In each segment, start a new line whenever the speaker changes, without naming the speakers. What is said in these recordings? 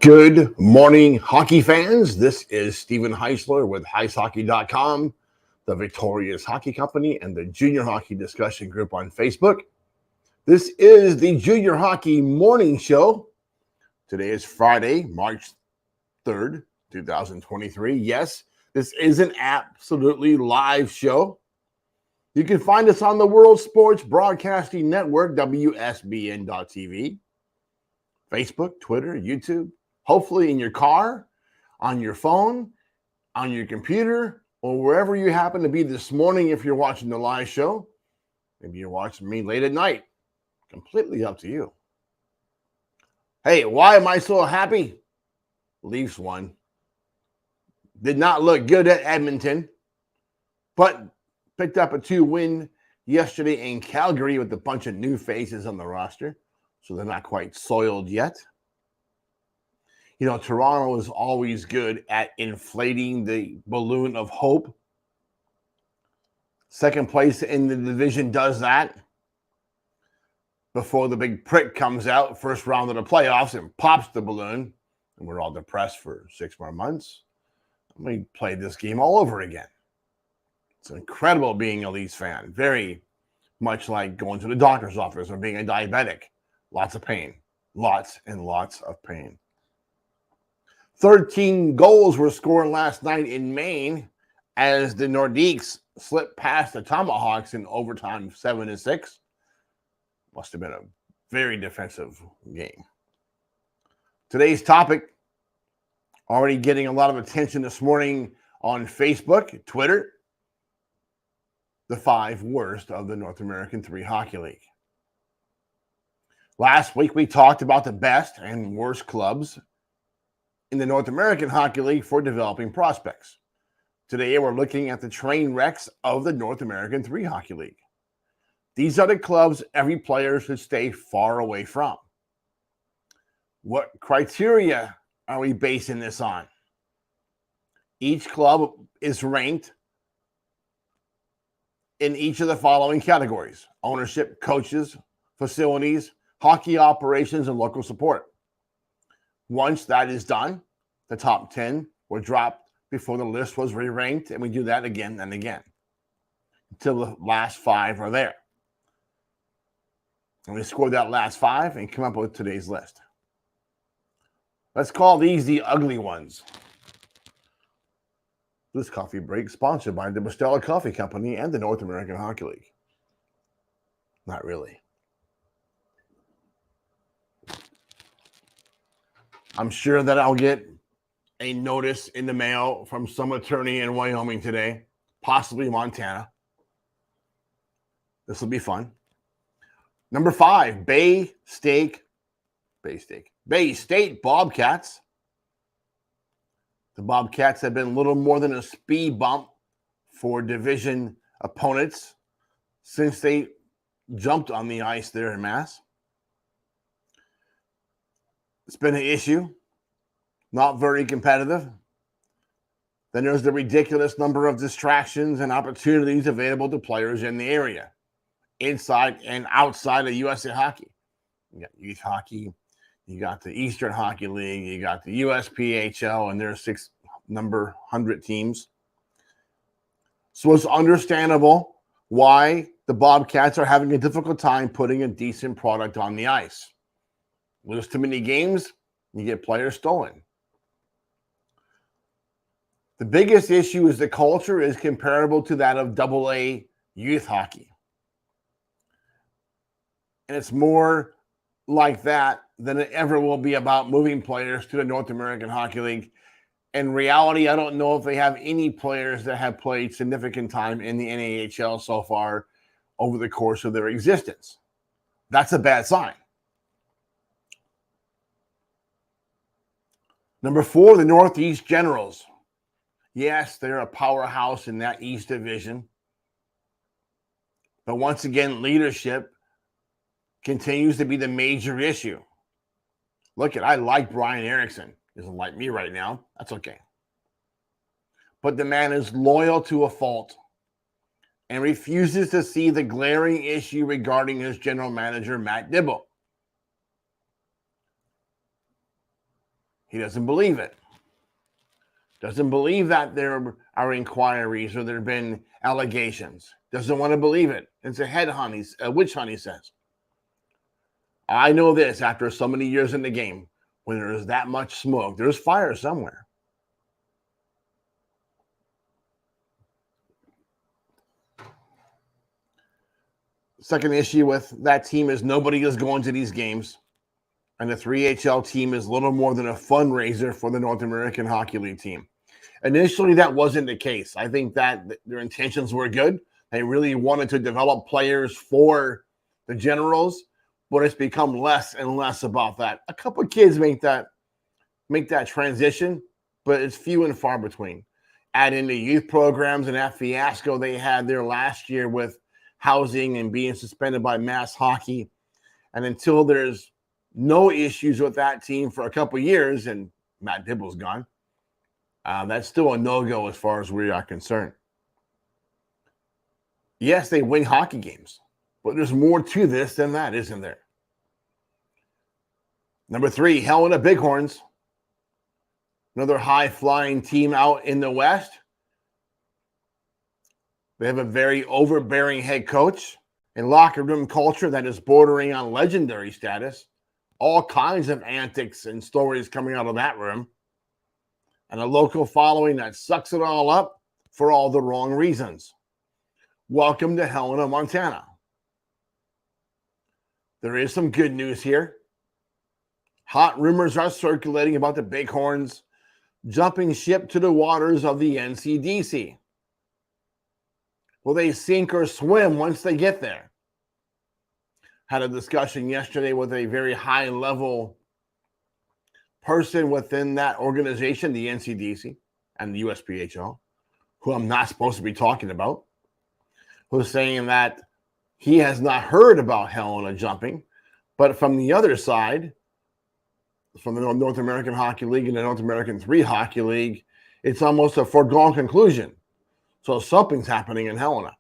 Good morning, hockey fans. This is Steven Heisler with HeisHockey.com, the Victorious Hockey Company, and the Junior Hockey Discussion Group on Facebook. This is the Junior Hockey Morning Show. Today is Friday, March 3rd, 2023. Yes, this is an absolutely live show. You can find us on the World Sports Broadcasting Network, WSBN.TV, Facebook, Twitter, YouTube. Hopefully in your car, on your phone, on your computer, or wherever you happen to be this morning if you're watching the live show. Maybe you're watching me late at night. Completely up to you. Hey, why am I so happy? Leafs won. Did not look good at Edmonton, but picked up a 2-win yesterday in Calgary with a bunch of new faces on the roster, so they're not quite soiled yet. You know, Toronto is always good at inflating the balloon of hope. Second place in the division does that before the big prick comes out, first round of the playoffs, and pops the balloon. And we're all depressed for 6 more months. We played this game all over again. It's incredible being a Leafs fan. Very much like going to the doctor's office or being a diabetic. Lots of pain. Lots and lots of pain. 13 goals were scored last night in Maine as the Nordiques slipped past the Tomahawks in overtime 7-6. Must have been a very defensive game. Today's topic, already getting a lot of attention this morning on Facebook, Twitter, the 5 worst of the North American 3 Hockey League. Last week we talked about the best and worst clubs in the North American Hockey League for developing prospects. Today, we're looking at the train wrecks of the North American 3 Hockey League. These are the clubs every player should stay far away from. What criteria are we basing this on? Each club is ranked in each of the following categories: ownership, coaches, facilities, hockey operations, and local support. Once that is done, the top 10 were dropped before the list was re-ranked, and we do that again and again until the last 5 are there. And we scored that last 5 and come up with today's list. Let's call these the ugly ones. This coffee break sponsored by the Bustelo Coffee Company and the North American Hockey League. Not really. I'm sure that I'll get a notice in the mail from some attorney in Wyoming today, possibly Montana. This will be fun. Number 5, Bay State Bobcats. The Bobcats have been little more than a speed bump for division opponents since they jumped on the ice there in Mass. It's been an issue. Not very competitive. Then there's the ridiculous number of distractions and opportunities available to players in the area, inside and outside of USA Hockey. You got youth hockey, you got the Eastern Hockey League, you got the USPHL, and there's 6 number 100 teams. So it's understandable why the Bobcats are having a difficult time putting a decent product on the ice. Lose too many games, you get players stolen. The biggest issue is the culture is comparable to that of AA youth hockey. And it's more like that than it ever will be about moving players to the North American Hockey League. In reality, I don't know if they have any players that have played significant time in the NAHL so far over the course of their existence. That's a bad sign. Number 4, the Northeast Generals. Yes, they're a powerhouse in that East Division. But once again, leadership continues to be the major issue. Look, I like Brian Erickson. He doesn't like me right now. That's okay. But the man is loyal to a fault and refuses to see the glaring issue regarding his general manager, Matt Dibble. He doesn't believe it. Doesn't believe that there are inquiries or there have been allegations. Doesn't want to believe it. It's a witch hunt, he says. I know this after so many years in the game. When there's that much smoke, there's fire somewhere. Second issue with that team is nobody is going to these games. And the 3HL team is little more than a fundraiser for the North American Hockey League team. Initially, that wasn't the case. I think that their intentions were good. They really wanted to develop players for the Generals, but it's become less and less about that. A couple of kids make that transition, but it's few and far between. Add in the youth programs and that fiasco they had there last year with housing and being suspended by Mass Hockey. And until there's no issues with that team for a couple of years, and Matt Dibble's gone, that's still a no-go as far as we are concerned. Yes, they win hockey games, but there's more to this than that, isn't there? Number 3, Helena Bighorns. Another high-flying team out in the West. They have a very overbearing head coach and locker room culture that is bordering on legendary status. All kinds of antics and stories coming out of that room. And a local following that sucks it all up for all the wrong reasons. Welcome to Helena, Montana. There is some good news here. Hot rumors are circulating about the Bighorns jumping ship to the waters of the NCDC. Will they sink or swim once they get there? Had a discussion yesterday with a very high-level person within that organization, the NCDC and the USPHL, who I'm not supposed to be talking about, who's saying that he has not heard about Helena jumping, but from the other side, from the North American Hockey League and the North American 3 Hockey League, it's almost a foregone conclusion. So something's happening in Helena.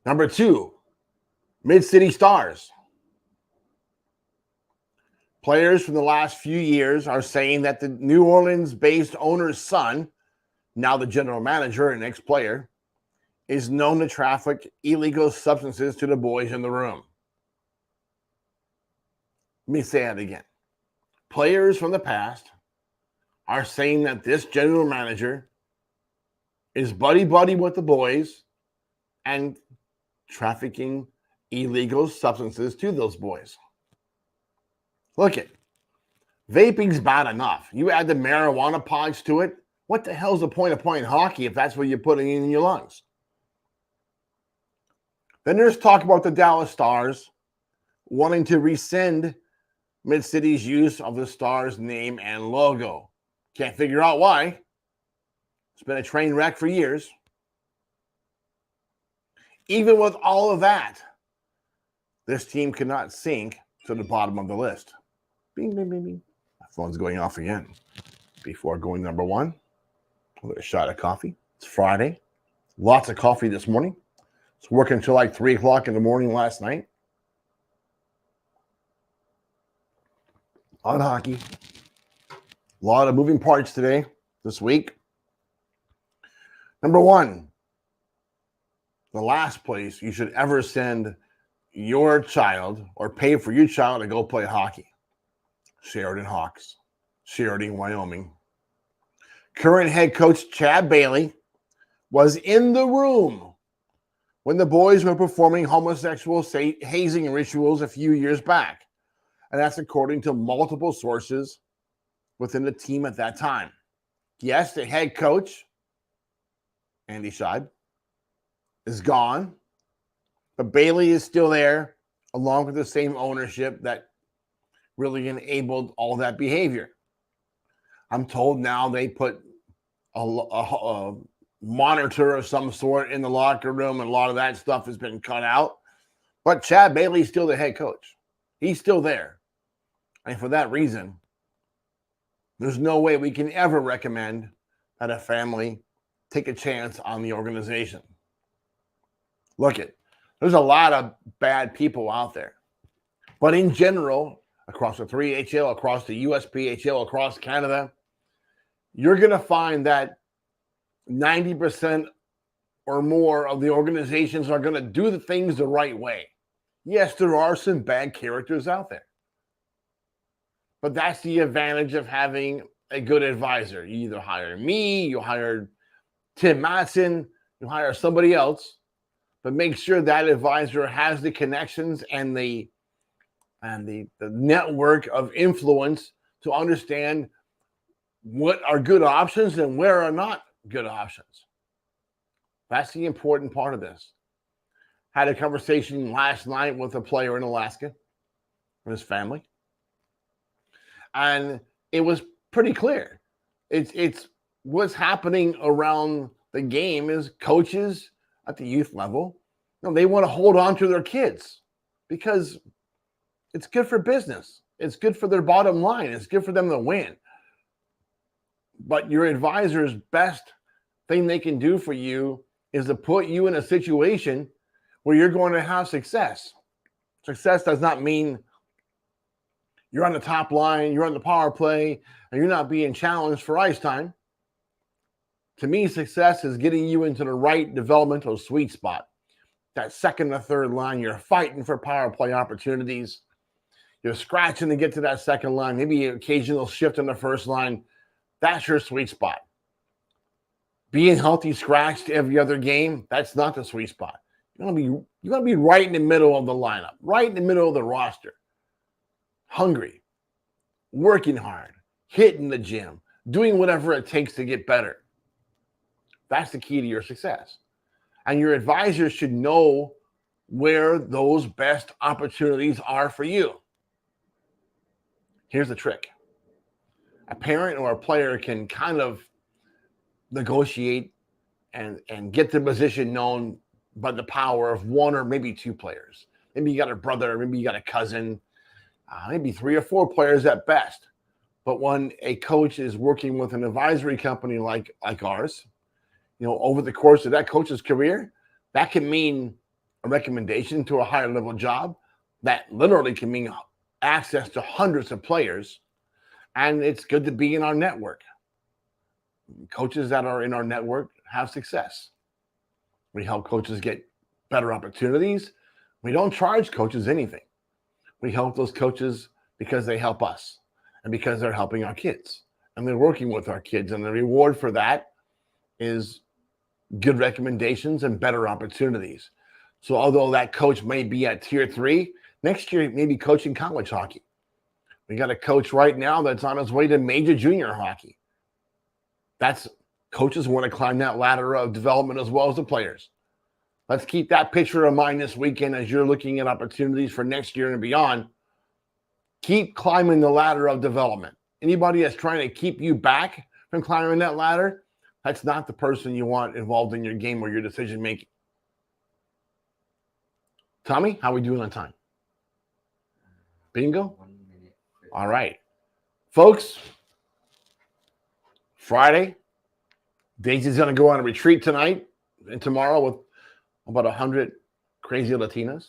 Number 2, Mid-City Stars. Players from the last few years are saying that the New Orleans-based owner's son, now the general manager and ex-player, is known to traffic illegal substances to the boys in the room. Let me say that again. Players from the past are saying that this general manager is buddy-buddy with the boys and trafficking illegal substances to those boys. Look it. Vaping's bad enough. You add the marijuana pods to it. What the hell's the point of playing hockey if that's what you're putting in your lungs? Then there's talk about the Dallas Stars wanting to rescind Mid-City's use of the Stars name and logo. Can't figure out why. It's been a train wreck for years. Even with all of that, this team cannot sink to the bottom of the list. Bing, bing, bing, bing. My phone's going off again. Before going number 1, a little shot of coffee. It's Friday. Lots of coffee this morning. It's working until like 3 o'clock in the morning last night. On hockey. A lot of moving parts today, this week. Number 1, the last place you should ever send your child or pay for your child to go play hockey. Sheridan Hawks, Sheridan, Wyoming. Current head coach Chad Bailey was in the room when the boys were performing homosexual hazing rituals a few years back. And that's according to multiple sources within the team at that time. Yes, the head coach, Andy Scheib, is gone, but Bailey is still there, along with the same ownership that really enabled all that behavior. I'm told now they put a monitor of some sort in the locker room, and a lot of that stuff has been cut out. But Chad Bailey's still the head coach. He's still there. And for that reason, there's no way we can ever recommend that a family take a chance on the organization. Look it, there's a lot of bad people out there. But in general, across the 3HL, across the USPHL, across Canada, you're going to find that 90% or more of the organizations are going to do the things the right way. Yes, there are some bad characters out there, but that's the advantage of having a good advisor. You either hire me, you hire Tim Matson, you hire somebody else, but make sure that advisor has the connections and the network of influence to understand what are good options and where are not good options. That's the important part of this. Had a conversation last night with a player in Alaska and his family, and it was pretty clear. It's what's happening around the game is coaches at the youth level, they want to hold on to their kids because it's good for business. It's good for their bottom line. It's good for them to win. But your advisor's best thing they can do for you is to put you in a situation where you're going to have success. Success does not mean you're on the top line, you're on the power play, and you're not being challenged for ice time. To me, success is getting you into the right developmental sweet spot. That second or third line, you're fighting for power play opportunities. You're scratching to get to that second line, maybe an occasional shift in the first line. That's your sweet spot. Being healthy scratched every other game, that's not the sweet spot. You're gonna be right in the middle of the lineup, right in the middle of the roster. Hungry, working hard, hitting the gym, doing whatever it takes to get better. That's the key to your success. And your advisor should know where those best opportunities are for you. Here's the trick. A parent or a player can kind of negotiate and get the position known by the power of one or maybe two players. Maybe you got a brother, maybe you got a cousin, maybe 3 or 4 players at best. But when a coach is working with an advisory company like ours, over the course of that coach's career, that can mean a recommendation to a higher level job. That literally can mean access to hundreds of players. And it's good to be in our network. Coaches that are in our network have success. We help coaches get better opportunities. We don't charge coaches anything. We help those coaches because they help us and because they're helping our kids and they're working with our kids. And the reward for that is good recommendations and better opportunities. So although that coach may be at tier 3, next year he may be coaching college hockey. We got a coach right now that's on his way to major junior hockey. That's coaches want to climb that ladder of development as well as the players. Let's keep that picture in mind this weekend as you're looking at opportunities for next year and beyond. Keep climbing the ladder of development. Anybody that's trying to keep you back from climbing that ladder, that's not the person you want involved in your game or your decision making. Tommy, how are we doing on time? Bingo?
1 minute.
All right. Folks, Friday, Daisy's going to go on a retreat tonight and tomorrow with about 100 crazy Latinas.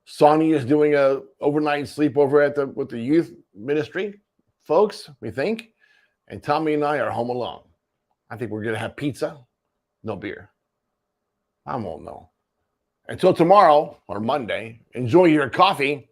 Sonny is doing a overnight sleepover with the youth ministry folks, we think. And Tommy and I are home alone. I think we're going to have pizza, no beer. I won't know. Until tomorrow or Monday, enjoy your coffee